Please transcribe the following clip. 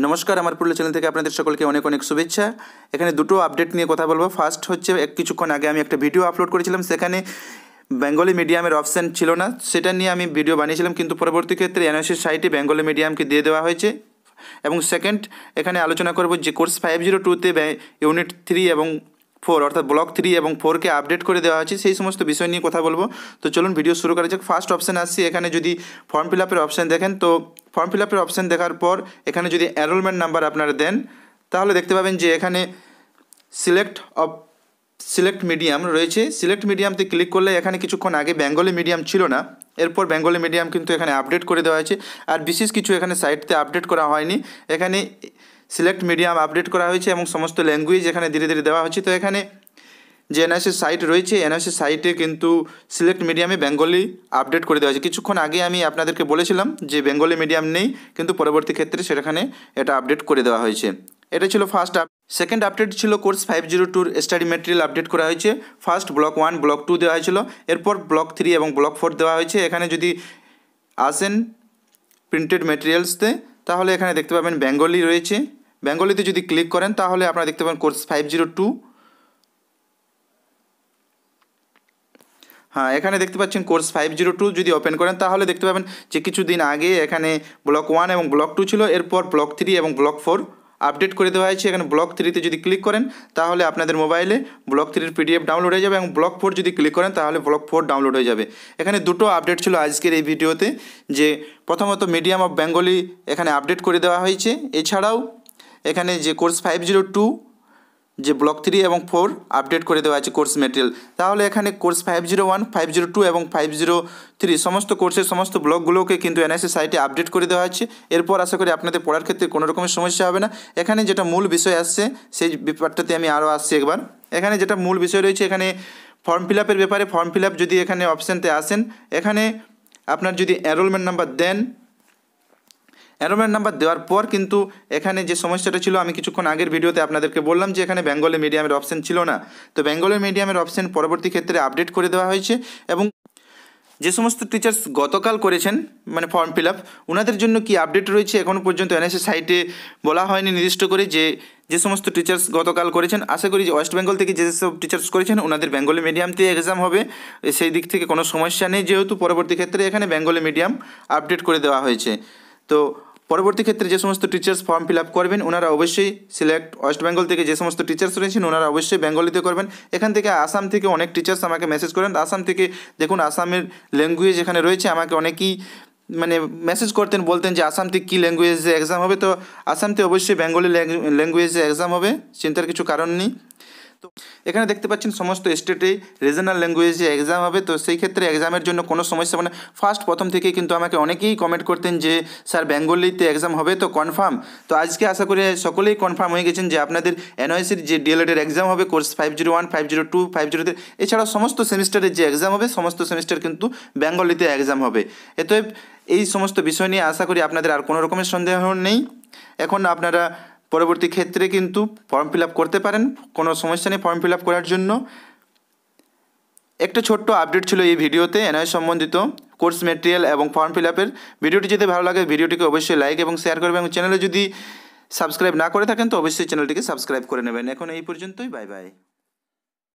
নমস্কার, আমার পুরুলিয়া চ্যানেল থেকে আপনাদের সকলকে অনেক অনেক শুভেচ্ছা। এখানে দুটো আপডেট নিয়ে কথা বলবো। ফার্স্ট হচ্ছে কিছুক্ষণ আগে আমি একটা ভিডিও আপলোড করেছিলাম, সেখানে বেঙ্গলি মিডিয়ামের অপশান ছিল না, সেটা নিয়ে আমি ভিডিও বানিয়েছিলাম, কিন্তু পরবর্তী ক্ষেত্রে এনআইসির সাইটে বেঙ্গলি মিডিয়ামকে দিয়ে দেওয়া হয়েছে। এবং সেকেন্ড, এখানে আলোচনা করব যে কোর্স 502-তে ইউনিট 3 এবং 4 অর্থাৎ ব্লক 3 এবং 4কে আপডেট করে দেওয়া হয়েছে, সেই সমস্ত বিষয় নিয়ে কথা বলবো। তো চলুন ভিডিও শুরু করা যাক। ফার্স্ট অপশান আসছি, এখানে যদি ফর্ম ফিল আপের অপশান দেখেন, তো ফর্ম ফিল আপের অপশান দেখার পর এখানে যদি এনরোলমেন্ট নাম্বার আপনারা দেন, তাহলে দেখতে পাবেন যে এখানে সিলেক্ট মিডিয়াম রয়েছে। সিলেক্ট মিডিয়ামতে ক্লিক করলে এখানে কিছুক্ষণ আগে বেঙ্গলি মিডিয়াম ছিল না, এরপর বেঙ্গলি মিডিয়াম কিন্তু এখানে আপডেট করে দেওয়া হয়েছে। আর বিশেষ কিছু এখানে সাইটতে আপডেট করা হয়নি, এখানে সিলেক্ট মিডিয়াম আপডেট করা হয়েছে এবং সমস্ত ল্যাঙ্গুয়েজ এখানে ধীরে ধীরে দেওয়া হচ্ছে। তো এখানে যে এনআইসির সাইট রয়েছে, এনআইসির সাইটে কিন্তু সিলেক্ট মিডিয়ামে বেঙ্গলি আপডেট করে দেওয়া হয়েছে। কিছুক্ষণ আগে আমি আপনাদেরকে বলেছিলাম যে বেঙ্গলি মিডিয়াম নেই, কিন্তু পরবর্তী ক্ষেত্রে সেখানে এটা আপডেট করে দেওয়া হয়েছে। এটা ছিল ফার্স্ট সেকেন্ড আপডেট ছিল কোর্স 502 স্টাডি মেটেরিয়াল আপডেট করা হয়েছে। ফার্স্ট ব্লক 1 ব্লক 2 দেওয়া হয়েছিল, এরপর ব্লক 3 এবং ব্লক 4 দেওয়া হয়েছে। এখানে যদি আসেন প্রিন্টেড মেটেরিয়ালসতে, তাহলে এখানে দেখতে পাবেন বেঙ্গলি রয়েছে। বেঙ্গলিতে যদি ক্লিক করেন তাহলে আপনারা দেখতে পাবেন কোর্স 502। হ্যাঁ, এখানে দেখতে পাচ্ছেন কোর্স 502 যদি ওপেন করেন তাহলে দেখতে পাবেন যে কিছুদিন আগে এখানে ব্লক 1 এবং ব্লক 2 ছিল, এরপর ব্লক 3 এবং ব্লক 4 আপডেট করে দেওয়া হয়েছে। এখানে ব্লক 3তে যদি ক্লিক করেন তাহলে আপনাদের মোবাইলে ব্লক 3-এর পিডিএফ ডাউনলোড হয়ে যাবে এবং ব্লক 4 যদি ক্লিক করেন তাহলে ব্লক 4 ডাউনলোড হয়ে যাবে। এখানে দুটো আপডেট ছিল আজকের এই ভিডিওতে, যে প্রথমত মিডিয়াম অফ বেঙ্গলি এখানে আপডেট করে দেওয়া হয়েছে। এছাড়াও এখানে যে কোর্স 502 যে ব্লক 3 এবং 4 আপডেট করে দেওয়া আছে কোর্স মেটেরিয়াল। তাহলে এখানে কোর্স 501, 502 এবং 503 সমস্ত কোর্সের সমস্ত ব্লকগুলোকে কিন্তু এনআইসি সাইটে আপডেট করে দেওয়া হচ্ছে। এরপর আশা করি আপনাদের পড়ার ক্ষেত্রে কোনো রকমের সমস্যা হবে না। এখানে যেটা মূল বিষয় আসছে সেই ব্যাপারটাতে আমি আরও আসছি একবার। এখানে যেটা মূল বিষয় রয়েছে, এখানে ফর্ম ফিল আপের ব্যাপারে, ফর্ম ফিল আপ যদি এখানে অপশানতে আসেন, এখানে আপনার যদি এনরোলমেন্ট নাম্বার দেন, এনরোলমেন্ট নাম্বার দেওয়ার পর কিন্তু এখানে যে সমস্যাটা ছিল আমি কিছুক্ষণ আগের ভিডিওতে আপনাদেরকে বললাম যে এখানে বেঙ্গলি মিডিয়ামের অপশান ছিল না। তো বেঙ্গলি মিডিয়ামের অপশান পরবর্তী ক্ষেত্রে আপডেট করে দেওয়া হয়েছে। এবং যে সমস্ত টিচার্স গতকাল করেছেন মানে ফর্ম ফিল আপ, ওনাদের জন্য কি আপডেট রয়েছে এখনও পর্যন্ত এনআইসি সাইটে বলা হয়নি নির্দিষ্ট করে যে সমস্ত টিচার্স গতকাল করেছেন। আশা করি যে ওয়েস্ট বেঙ্গল থেকে যেসব টিচার্স করেছেন ওনাদের বেঙ্গলি মিডিয়ামতে এক্সাম হবে, সেই দিক থেকে কোনো সমস্যা নেই, যেহেতু পরবর্তী ক্ষেত্রে এখানে বেঙ্গলি মিডিয়াম আপডেট করে দেওয়া হয়েছে। তো পরবর্তী ক্ষেত্রে যে সমস্ত টিচার্স ফর্ম ফিল আপ করবেন ওনারা অবশ্যই সিলেক্ট ওয়েস্ট বেঙ্গল থেকে যে সমস্ত টিচার্স রয়েছেন ওনারা অবশ্যই বেঙ্গলিতে করবেন। এখান থেকে আসাম থেকে অনেক টিচার্স আমাকে মেসেজ করেন, আসাম থেকে দেখুন আসামের ল্যাঙ্গুয়েজ এখানে রয়েছে, আমাকে অনেকেই মানে মেসেজ করতেন, বলতেন যে আসাম থেকে কী ল্যাঙ্গুয়েজে এক্সাম হবে। তো আসামতে অবশ্যই বেঙ্গলি ল্যাঙ্গুয়েজে এক্সাম হবে, চিন্তার কিছু কারণ নেই। তো এখানে দেখতে পাচ্ছেন সমস্ত স্টেটে রিজনাল ল্যাঙ্গুয়েজে এক্সাম হবে। তো সেই ক্ষেত্রে এক্সামের জন্য কোনো সমস্যা মানে প্রথম থেকেই কিন্তু আমাকে অনেকেই কমেন্ট করতেন যে স্যার বেঙ্গলিতে এক্সাম হবে তো কনফার্ম। তো আজকে আশা করি সকলেই কনফার্ম হয়ে গেছেন যে আপনাদের এনআইসির যে ডিএলএডের এক্সাম হবে কোর্স 501, 502, 503 এছাড়াও সমস্ত সেমিস্টারের যে এক্সাম হবে সমস্ত সেমিস্টার কিন্তু বেঙ্গলিতে এক্সাম হবে। এতে এই সমস্ত বিষয় নিয়ে আশা করি আপনাদের আর কোনো রকমের সন্দেহ নেই। এখন আপনারা পরবর্তী ক্ষেত্রে কিন্তু ফর্ম ফিল আপ করতে পারেন, কোনো সমস্যা নেই ফর্ম ফিল আপ করার জন্য। একটা ছোট্ট আপডেট ছিল এই ভিডিওতে এনআইএস সম্বন্ধিত কোর্স মেটেরিয়াল এবং ফর্ম ফিল আপের। ভিডিওটি যদি ভালো লাগে ভিডিওটিকে অবশ্যই লাইক এবং শেয়ার করবেন এবং চ্যানেলে যদি সাবস্ক্রাইব না করে থাকেন তো অবশ্যই চ্যানেলটিকে সাবস্ক্রাইব করে নেবেন। এখন এই পর্যন্তই, বাই বাই।